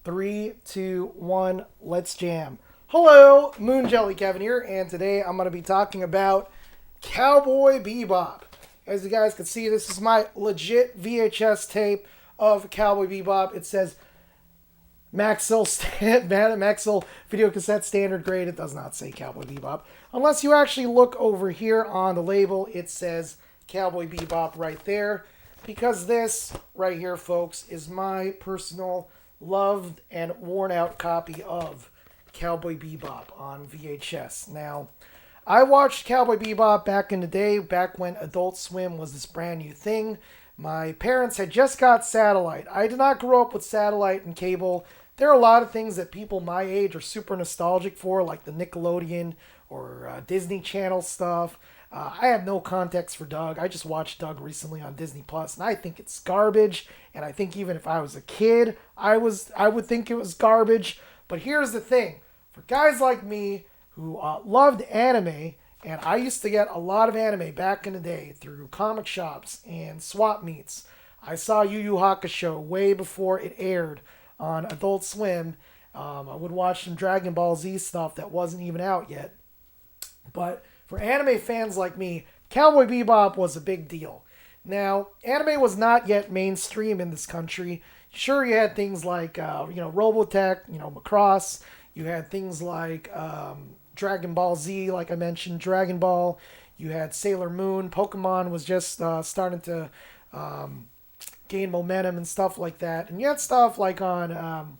Three, two, one, let's jam. Hello, Moon Jelly Kevin here, and today I'm going to be talking about Cowboy Bebop. As you guys can see, this is my legit VHS tape of Cowboy Bebop. It says Maxell video cassette standard grade. It does not say Cowboy Bebop. Unless you actually look over here on the label, it says Cowboy Bebop right there. Because this right here, folks, is my personal loved and worn out copy of Cowboy Bebop on VHS. Now, I watched Cowboy Bebop back in the day, back when Adult Swim was this brand new thing. My parents had just got satellite. I did not grow up with satellite and cable. There are a lot of things that people my age are super nostalgic for, like the Nickelodeon or Disney Channel stuff. I have no context for Doug. I just watched Doug recently on Disney Plus, and I think it's garbage. And I think even if I was a kid, I would think it was garbage. But here's the thing: for guys like me who loved anime, and I used to get a lot of anime back in the day through comic shops and swap meets. I saw Yu Yu Hakusho way before it aired on Adult Swim. I would watch some Dragon Ball Z stuff that wasn't even out yet. But for anime fans like me, Cowboy Bebop was a big deal. Now, anime was not yet mainstream in this country. Sure, you had things like, Robotech, Macross. You had things like Dragon Ball Z, like I mentioned, Dragon Ball. You had Sailor Moon. Pokemon was just starting to gain momentum and stuff like that. And you had stuff like on,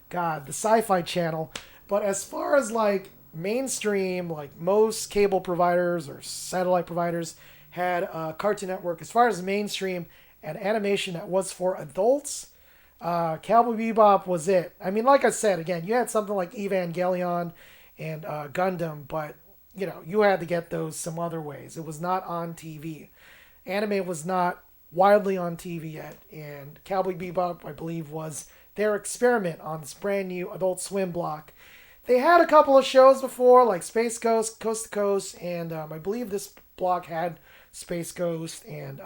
the Sci-Fi Channel. But as far as like mainstream, like most cable providers or satellite providers had Cartoon Network. As far as mainstream and animation that was for adults, Cowboy Bebop was it. I mean, like I said, again, you had something like Evangelion and Gundam, but you had to get those some other ways. It was not on TV. Anime was not widely on TV yet, and Cowboy Bebop, I believe, was their experiment on this brand new Adult Swim block. They had a couple of shows before, like Space Ghost, Coast to Coast, and I believe this block had Space Ghost and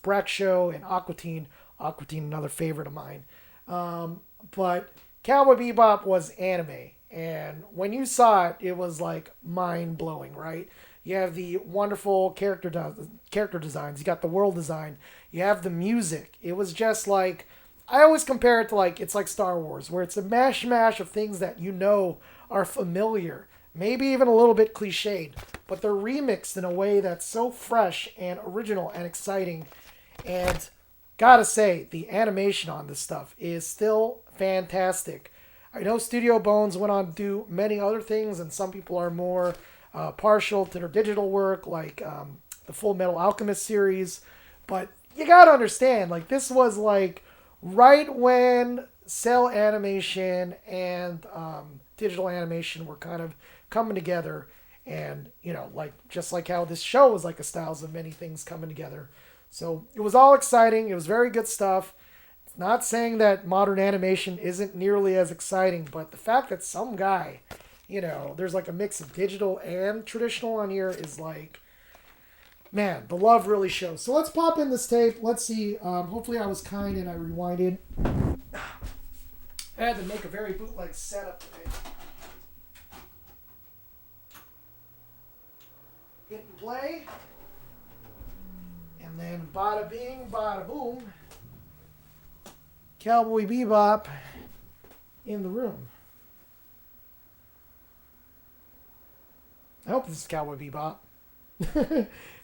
Brack Show and Aqua Teen. Aqua Teen, another favorite of mine. But Cowboy Bebop was anime, and when you saw it, it was like mind-blowing, right? You have the wonderful character designs. You got the world design. You have the music. It was just like, I always compare it to it's like Star Wars, where it's a mash of things that are familiar, maybe even a little bit cliched, but they're remixed in a way that's so fresh and original and exciting. And gotta say, the animation on this stuff is still fantastic. I know Studio Bones went on to do many other things, and some people are more partial to their digital work, like the Full Metal Alchemist series. But you gotta understand, this was right when cell animation and digital animation were kind of coming together, and just like how this show was like a styles of many things coming together. So it was all exciting. It was very good stuff. It's not saying that modern animation isn't nearly as exciting, but the fact that some guy, there's a mix of digital and traditional on here is man, the love really shows. So let's pop in this tape. Let's see. Hopefully I was kind and I rewinded. I had to make a very bootleg setup today. Hit and play. And then bada bing, bada boom. Cowboy Bebop in the room. I hope this is Cowboy Bebop.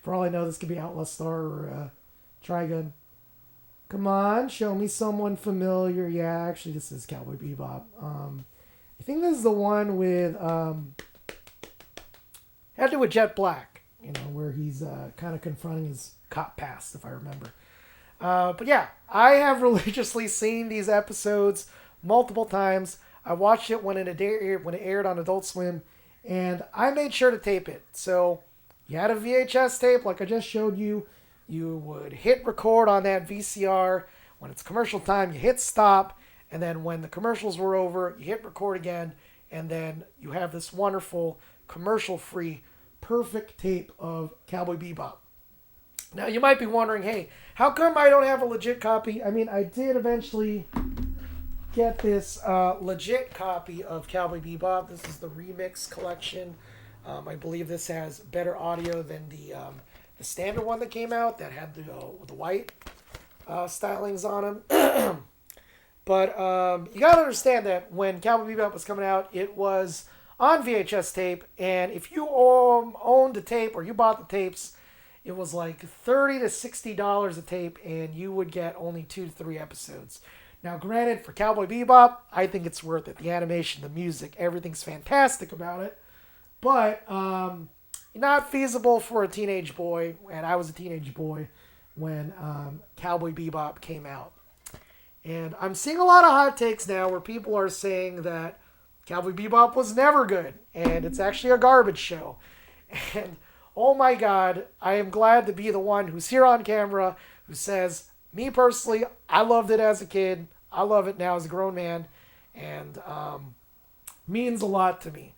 For all I know, this could be Outlaw Star or Trigun. Come on, show me someone familiar. Yeah, actually, this is Cowboy Bebop. I think this is the one with had to do with Jet Black. Where he's kind of confronting his cop past, if I remember. But yeah, I have religiously seen these episodes multiple times. I watched it when it aired on Adult Swim, and I made sure to tape it. So you had a VHS tape, like I just showed you. You would hit record on that VCR. When it's commercial time, you hit stop. And then when the commercials were over, you hit record again. And then you have this wonderful, commercial-free, perfect tape of Cowboy Bebop. Now, you might be wondering, hey, how come I don't have a legit copy? I mean, I did eventually get this legit copy of Cowboy Bebop. This is the remix collection. I believe this has better audio than the standard one that came out that had the white stylings on them. But you gotta understand that when Cowboy Bebop was coming out, it was on VHS tape, and if you owned the tape or you bought the tapes, it was like $30 to $60 a tape, and you would get only 2 to 3 episodes. Now, granted, for Cowboy Bebop, I think it's worth it. The animation, the music, everything's fantastic about it, but not feasible for a teenage boy, and I was a teenage boy when Cowboy Bebop came out. And I'm seeing a lot of hot takes now where people are saying that Cowboy Bebop was never good, and it's actually a garbage show. And oh my God, I am glad to be the one who's here on camera who says, me personally, I loved it as a kid. I love it now as a grown man, and means a lot to me.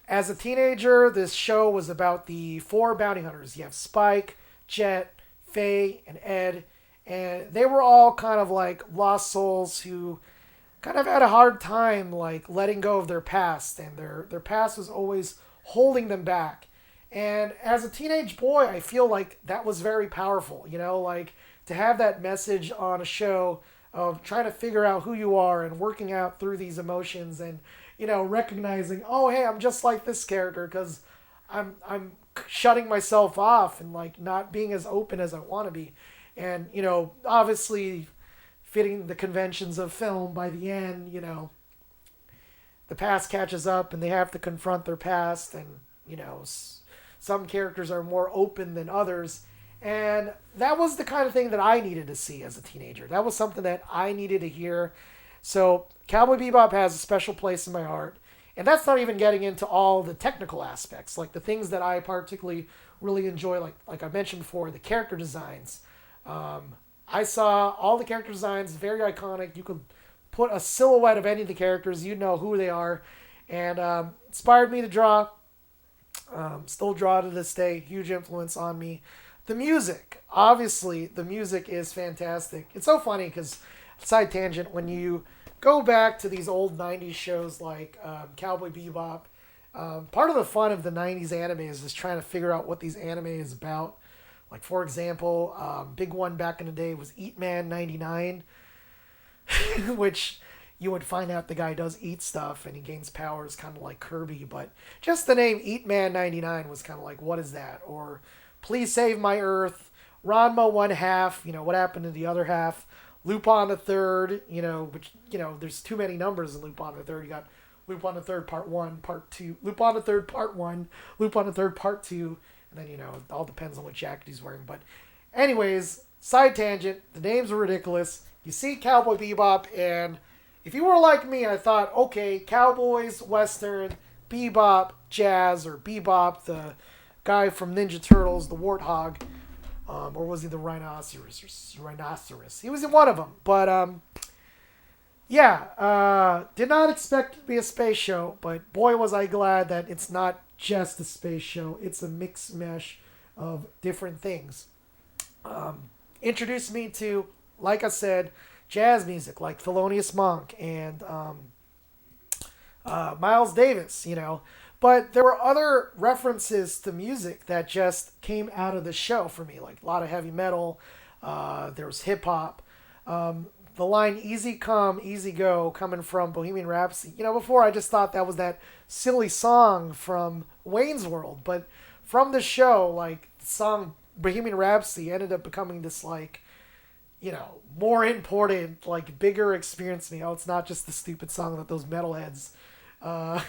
As a teenager, this show was about the 4 bounty hunters. You have Spike, Jet, Faye, and Ed. And they were all kind of like lost souls who kind of had a hard time like letting go of their past, and their past was always holding them back. And as a teenage boy, I feel like that was very powerful, you know, like to have that message on a show of trying to figure out who you are and working out through these emotions, and, you know, recognizing, oh, hey, I'm just like this character because I'm shutting myself off and like not being as open as I want to be. And, you know, obviously fitting the conventions of film, by the end, you know, the past catches up and they have to confront their past. And, you know, some characters are more open than others. And that was the kind of thing that I needed to see as a teenager. That was something that I needed to hear. So Cowboy Bebop has a special place in my heart. And that's not even getting into all the technical aspects, like the things that I particularly really enjoy, like I mentioned before, the character designs. I saw all the character designs, very iconic. You could put a silhouette of any of the characters, you know who they are, and inspired me to draw. Still draw to this day, huge influence on me. The music, obviously, the music is fantastic. It's so funny because, side tangent, when you go back to these old 90s shows like Cowboy Bebop, part of the fun of the 90s anime is just trying to figure out what these anime is about. Like, for example, big one back in the day was Eat Man 99, which you would find out the guy does eat stuff and he gains powers kind of like Kirby. But just the name Eat Man 99 was kind of like, what is that? Or Please Save My Earth, Ranma 1/2, you know, what happened to the other half? Lupin the Third, you know, which, you know, there's too many numbers in Lupin the Third. You got Lupin the Third Part 1, Part 2, Lupin the Third Part 1, Lupin the Third Part 2, and then, you know, it all depends on what jacket he's wearing. But anyways, side tangent, the names are ridiculous. You see Cowboy Bebop, and if you were like me, I thought, okay, Cowboys, Western, Bebop, Jazz, or Bebop, the guy from Ninja Turtles, the Warthog, or was he the Rhinoceros? He was in one of them. But, yeah, did not expect it to be a space show, but boy was I glad that it's not just a space show. It's a mix mesh of different things. Introduced me to, like I said, jazz music like Thelonious Monk and Miles Davis, you know. But there were other references to music that just came out of the show for me, like a lot of heavy metal. There was hip hop. The line "Easy Come, Easy Go" coming from Bohemian Rhapsody. You know, before I just thought that was that silly song from Wayne's World, but from the show, like, the song Bohemian Rhapsody ended up becoming this, like, you know, more important, like, bigger experience to me. Oh, it's not just the stupid song that those metalheads,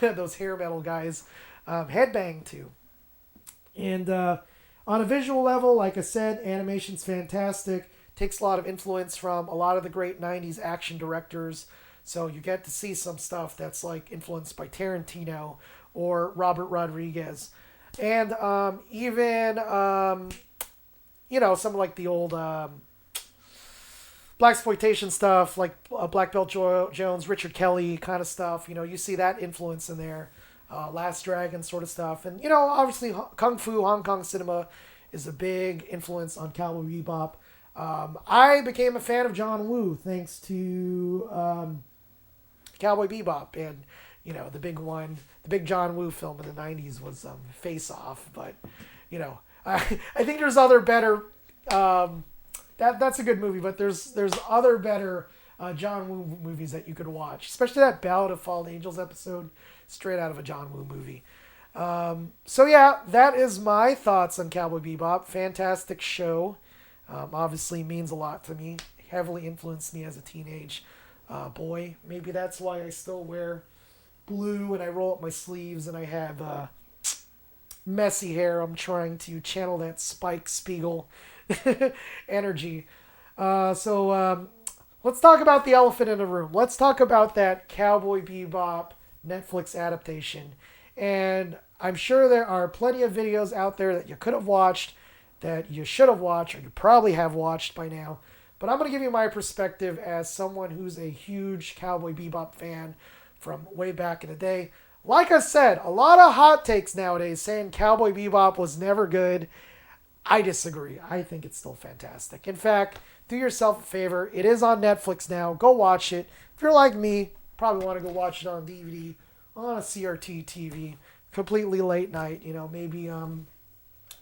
those hair metal guys, headbang to. And on a visual level, like I said, animation's fantastic. Takes a lot of influence from a lot of the great 90s action directors. So you get to see some stuff that's like influenced by Tarantino or Robert Rodriguez. And even, you know, some like the old blaxploitation stuff, like Black Belt Jones, Richard Kelly kind of stuff. You know, you see that influence in there. Last Dragon sort of stuff. And, you know, obviously Kung Fu, Hong Kong cinema is a big influence on Cowboy Bebop. I became a fan of John Woo thanks to Cowboy Bebop, and the big one, the big John Woo film in the 90s was Face Off. But I think there's other better. That's a good movie, but there's other better John Woo movies that you could watch, especially that Ballad of Fallen Angels episode, straight out of a John Woo movie. So yeah, that is my thoughts on Cowboy Bebop. Fantastic show. Obviously means a lot to me. Heavily influenced me as a teenage boy. Maybe that's why I still wear blue and I roll up my sleeves and I have messy hair. I'm trying to channel that Spike Spiegel energy. So let's talk about the elephant in the room. Let's talk about that Cowboy Bebop Netflix adaptation. And I'm sure there are plenty of videos out there that you could have watched, that you should have watched, or you probably have watched by now. But I'm going to give you my perspective as someone who's a huge Cowboy Bebop fan from way back in the day. Like I said, a lot of hot takes nowadays saying Cowboy Bebop was never good. I disagree. I think it's still fantastic. In fact, do yourself a favor. It is on Netflix now. Go watch it. If you're like me, probably want to go watch it on DVD, on a CRT TV, completely late night, maybe in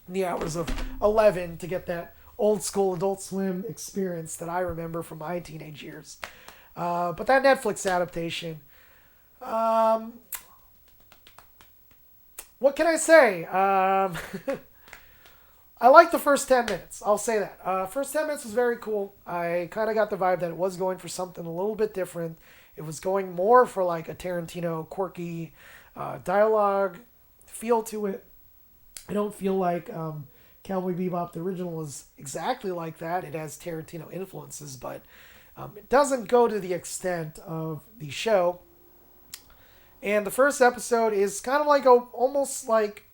the hours of 11 to get that old school Adult Swim experience that I remember from my teenage years. But that Netflix adaptation, what can I say? I liked the first 10 minutes. I'll say that. First 10 minutes was very cool. I kind of got the vibe that it was going for something a little bit different. It was going more for like a Tarantino quirky dialogue feel to it. I don't feel like Cowboy Bebop, the original, was exactly like that. It has Tarantino influences, but it doesn't go to the extent of the show. And the first episode is kind of like almost like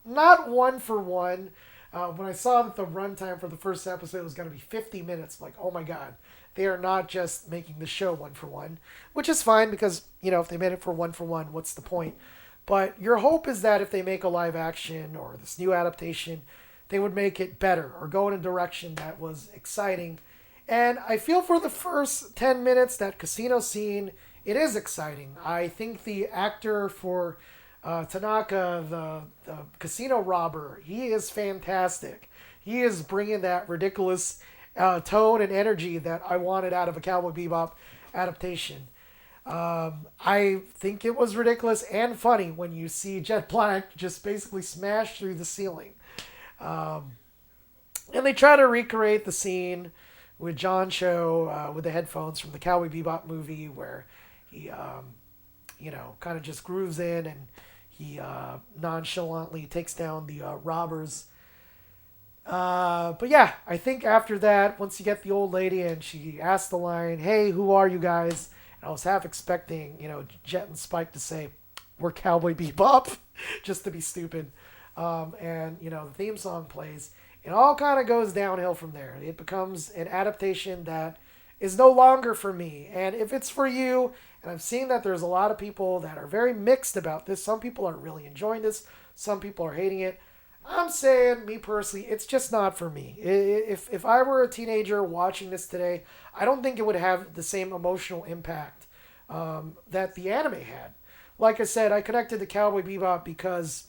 not one for one. When I saw that the runtime for the first episode was going to be 50 minutes, I'm like, oh my god, they are not just making the show one for one, which is fine because, if they made it for one, what's the point? But your hope is that if they make a live action or this new adaptation, they would make it better or go in a direction that was exciting. And I feel for the first 10 minutes, that casino scene, it is exciting. I think the actor for Tanaka, the casino robber, he is fantastic. He is bringing that ridiculous tone and energy that I wanted out of a Cowboy Bebop adaptation. I think it was ridiculous and funny when you see Jet Black just basically smash through the ceiling. And they try to recreate the scene with John Cho with the headphones from the Cowboy Bebop movie where he, kind of just grooves in and he nonchalantly takes down the robbers. But yeah, I think after that, once you get the old lady and she asks the line, "Hey, who are you guys?" And I was half expecting, Jet and Spike to say, "We're Cowboy Bebop," just to be stupid. And the theme song plays. It all kind of goes downhill from there. It becomes an adaptation that is no longer for me. And if it's for you, and I'm seeing that there's a lot of people that are very mixed about this. Some people are really enjoying this. Some people are hating it. I'm saying, me personally, it's just not for me. If I were a teenager watching this today, I don't think it would have the same emotional impact that the anime had. Like I said, I connected to Cowboy Bebop because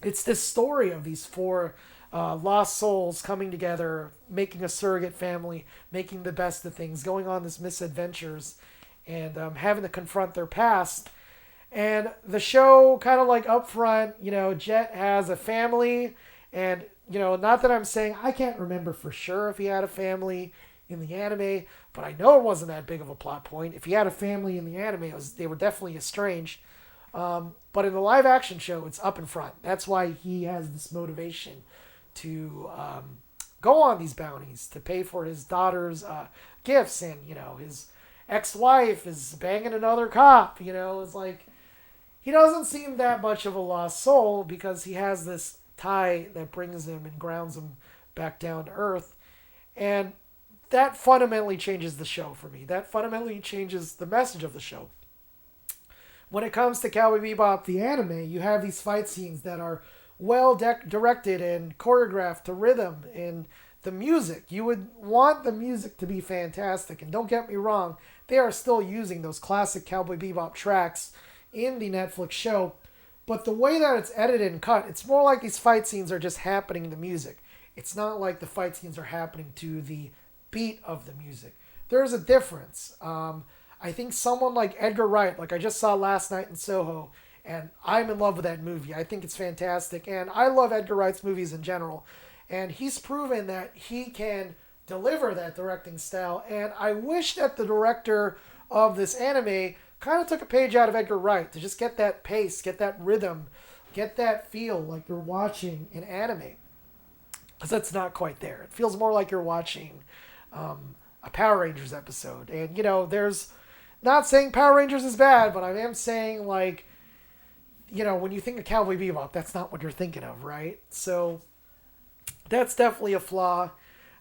it's this story of these four lost souls coming together, making a surrogate family, making the best of things, going on these misadventures, and having to confront their past. And the show, kind of like up front, Jet has a family, and, not that I'm saying, I can't remember for sure if he had a family in the anime, but I know it wasn't that big of a plot point. If he had a family in the anime, they were definitely estranged. But in the live action show, it's up in front. That's why he has this motivation to go on these bounties, to pay for his daughter's gifts, and, his ex-wife is banging another cop. It's like, he doesn't seem that much of a lost soul because he has this tie that brings him and grounds him back down to earth. And that fundamentally changes the show for me. That fundamentally changes the message of the show. When it comes to Cowboy Bebop, the anime, you have these fight scenes that are well directed and choreographed to rhythm and the music. You would want the music to be fantastic. And don't get me wrong, they are still using those classic Cowboy Bebop tracks in the Netflix show. But the way that it's edited and cut, it's more like these fight scenes are just happening to music. It's not like the fight scenes are happening to the beat of the music. There's a difference. I think someone like Edgar Wright, like I just saw last night in Soho, and I'm in love with that movie. I think it's fantastic. And I love Edgar Wright's movies in general. And he's proven that he can deliver that directing style. And I wish that the director of this anime kind of took a page out of Edgar Wright to just get that pace, get that rhythm, get that feel like you're watching an anime. Because that's not quite there. It feels more like you're watching a Power Rangers episode. And, there's... Not saying Power Rangers is bad, but I am saying, like, when you think of Cowboy Bebop, that's not what you're thinking of, right? So, that's definitely a flaw.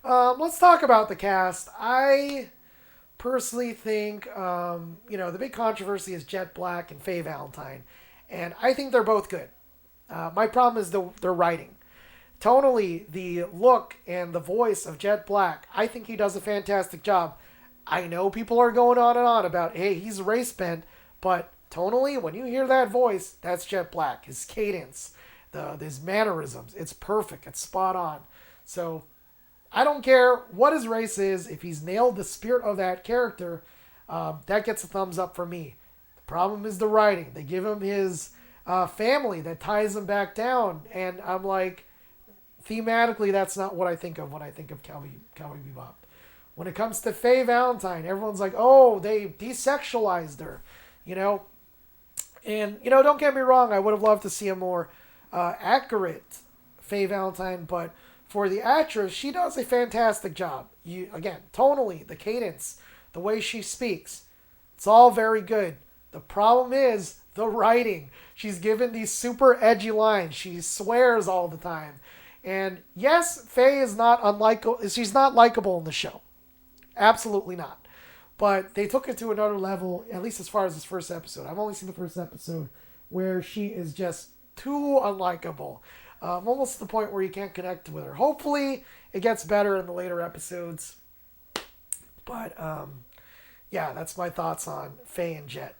Let's talk about the cast. I personally think, the big controversy is Jet Black and Faye Valentine. And I think they're both good. My problem is their writing. Tonally, the look and the voice of Jet Black, I think he does a fantastic job. I know people are going on and on about, hey, he's race bent, but tonally, when you hear that voice, that's Jet Black. His cadence, his mannerisms, it's perfect. It's spot on. So, I don't care what his race is. If he's nailed the spirit of that character, that gets a thumbs up for me. The problem is the writing. They give him his family that ties him back down, and I'm like, thematically, that's not what I think of when I think of Cowboy Bebop. When it comes to Faye Valentine, everyone's like, oh, they desexualized her, And, don't get me wrong, I would have loved to see a more accurate Faye Valentine, but for the actress, she does a fantastic job. Again, tonally, the cadence, the way she speaks, it's all very good. The problem is the writing. She's given these super edgy lines. She swears all the time. And yes, Faye is not unlikable. She's not likable in the show. Absolutely not. But they took it to another level, at least as far as this first episode. I've only seen the first episode where she is just too unlikable. Almost to the point where you can't connect with her. Hopefully, it gets better in the later episodes. But, yeah, that's my thoughts on Faye and Jet.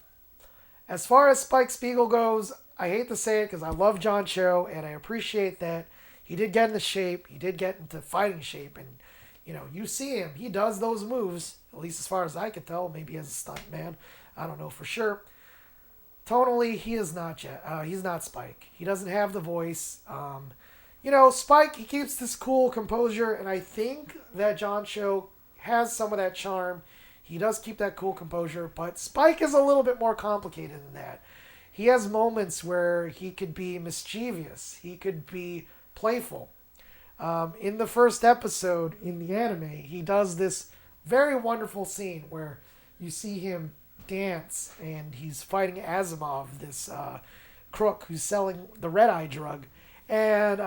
As far as Spike Spiegel goes, I hate to say it because I love John Cho, and I appreciate that he did get into shape. He did get into fighting shape, and you see him. He does those moves, at least as far as I could tell. Maybe as a stunt man. I don't know for sure. Tonally, he is not he's not Spike. He doesn't have the voice. Spike, he keeps this cool composure, and I think that John Cho has some of that charm. He does keep that cool composure, but Spike is a little bit more complicated than that. He has moments where he could be mischievous. He could be playful. In the first episode in the anime, he does this very wonderful scene where you see him dance and he's fighting Asimov, this crook who's selling the red-eye drug. And,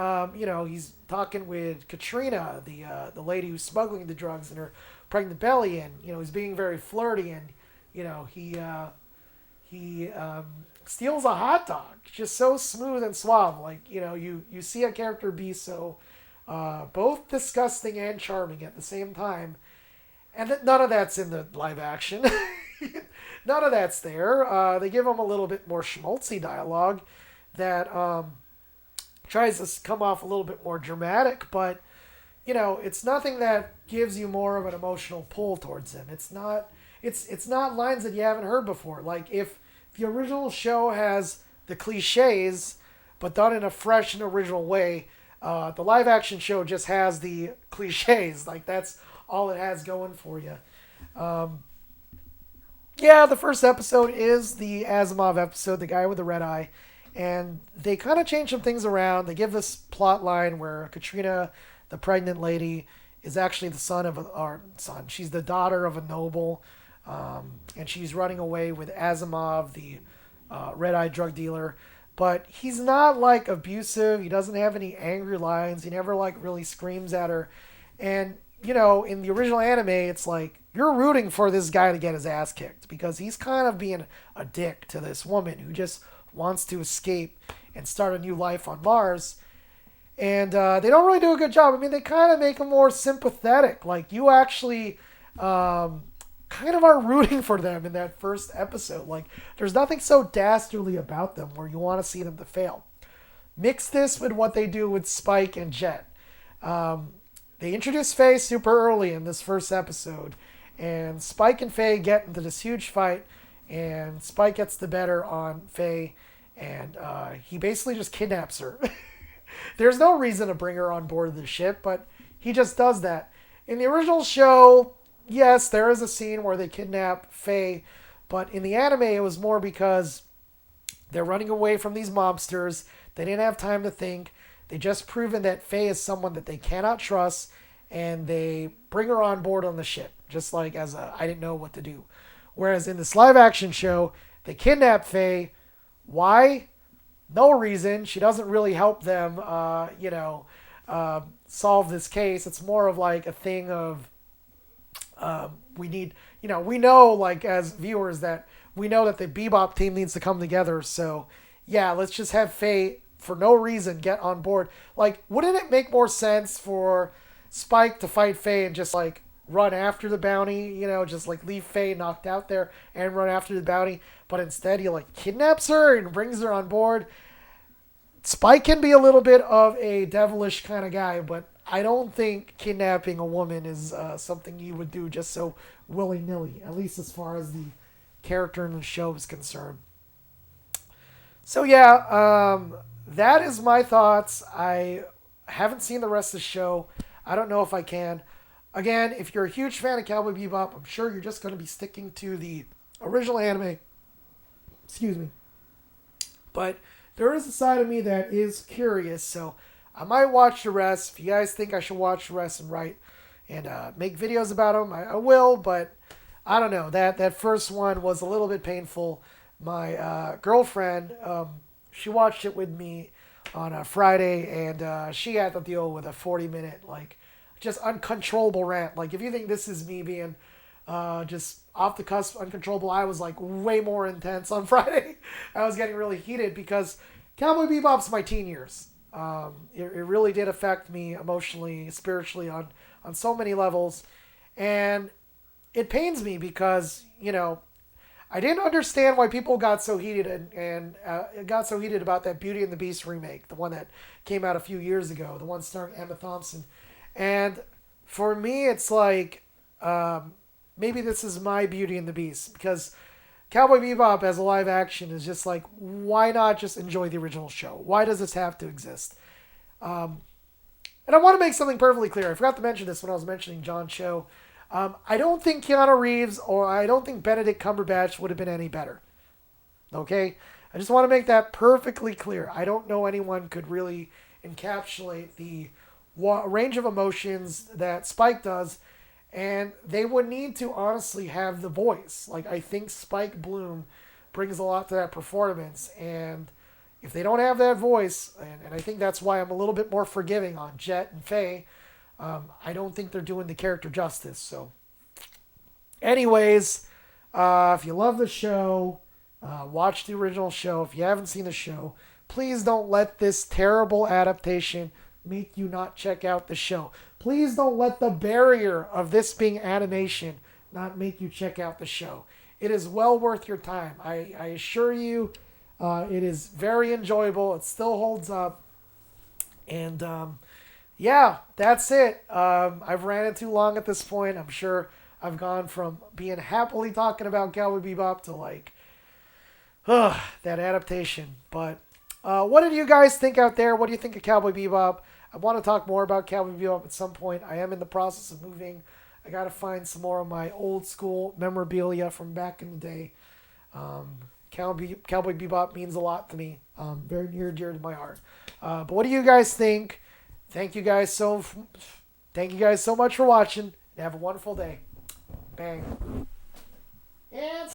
he's talking with Katrina, the lady who's smuggling the drugs in her pregnant belly. And, he's being very flirty and, he steals a hot dog. Just so smooth and suave. Like, you see a character be so both disgusting and charming at the same time. And none of that's in the live action. None of that's there. They give him a little bit more schmaltzy dialogue that tries to come off a little bit more dramatic, but it's nothing that gives you more of an emotional pull towards him. It's not lines that you haven't heard before. Like if the original show has the cliches, but done in a fresh and original way, the live action show just has the cliches. Like that's all it has going for you. Yeah, the first episode is the Asimov episode, The Guy with the Red Eye. And they kind of change some things around. They give this plot line where Katrina, the pregnant lady, is actually the she's the daughter of a noble. And she's running away with Asimov, the red-eye drug dealer. But he's not, like, abusive. He doesn't have any angry lines. He never, like, really screams at her. And, in the original anime, it's like, you're rooting for this guy to get his ass kicked. Because he's kind of being a dick to this woman who just wants to escape and start a new life on Mars. And they don't really do a good job. I mean, they kind of make him more sympathetic. Like, you actually kind of are rooting for them in that first episode. Like, there's nothing so dastardly about them where you want to see them to fail. Mix this with what they do with Spike and Jet. They introduce Faye super early in this first episode, and Spike and Faye get into this huge fight, and Spike gets the better on Faye, and he basically just kidnaps her. There's no reason to bring her on board the ship, but he just does that. In the original show, yes, there is a scene where they kidnap Faye, but in the anime it was more because they're running away from these mobsters. They didn't have time to think. They just proven that Faye is someone that they cannot trust, and they bring her on board on the ship, just like as a I didn't know what to do. Whereas in this live action show, they kidnap Faye. Why? No reason. She doesn't really help them, solve this case. It's more of like a thing of we need, we know like as viewers that we know that the Bebop team needs to come together. So yeah, let's just have Faye for no reason get on board. Like, wouldn't it make more sense for Spike to fight Faye and just like run after the bounty, just like leave Faye knocked out there and run after the bounty, but instead he like kidnaps her and brings her on board. Spike can be a little bit of a devilish kind of guy, but I don't think kidnapping a woman is something you would do just so willy-nilly, at least as far as the character in the show is concerned. So yeah, that is my thoughts. I haven't seen the rest of the show. I don't know if I can. Again, if you're a huge fan of Cowboy Bebop, I'm sure you're just going to be sticking to the original anime. Excuse me. But there is a side of me that is curious, so I might watch the rest. If you guys think I should watch the rest and make videos about them, I will, but I don't know. That first one was a little bit painful. My girlfriend, she watched it with me on a Friday, and she had to deal with a 40-minute, just uncontrollable rant. Like, if you think this is me being just off the cusp, uncontrollable, I was, way more intense on Friday. I was getting really heated because Cowboy Bebop's my teen years. It really did affect me emotionally, spiritually, on so many levels. And it pains me because, I didn't understand why people got so heated and got so heated about that Beauty and the Beast remake, the one that came out a few years ago, the one starring Emma Thompson. And for me, it's like, maybe this is my Beauty and the Beast, because Cowboy Bebop as a live action is just like, why not just enjoy the original show? Why does this have to exist? And I want to make something perfectly clear. I forgot to mention this when I was mentioning John Cho. I don't think Keanu Reeves or I don't think Benedict Cumberbatch would have been any better. Okay? I just want to make that perfectly clear. I don't know anyone could really encapsulate the range of emotions that Spike does, and they would need to honestly have the voice. I think Spike Bloom brings a lot to that performance, and if they don't have that voice, and I think that's why I'm a little bit more forgiving on Jet and Faye, I don't think they're doing the character justice. So, anyways, if you love the show, watch the original show. If you haven't seen the show, please don't let this terrible adaptation make you not check out the show. Please don't let the barrier of this being animation not make you check out the show. It is well worth your time. I assure you, it is very enjoyable. It still holds up. And, yeah, that's it. I've ran it too long at this point. I'm sure I've gone from being happily talking about Cowboy Bebop to that adaptation. But what did you guys think out there? What do you think of Cowboy Bebop? I want to talk more about Cowboy Bebop at some point. I am in the process of moving. I got to find some more of my old school memorabilia from back in the day. Cowboy Bebop means a lot to me. Very near and dear to my heart. But what do you guys think? Thank you guys so much for watching, and have a wonderful day. Bang. And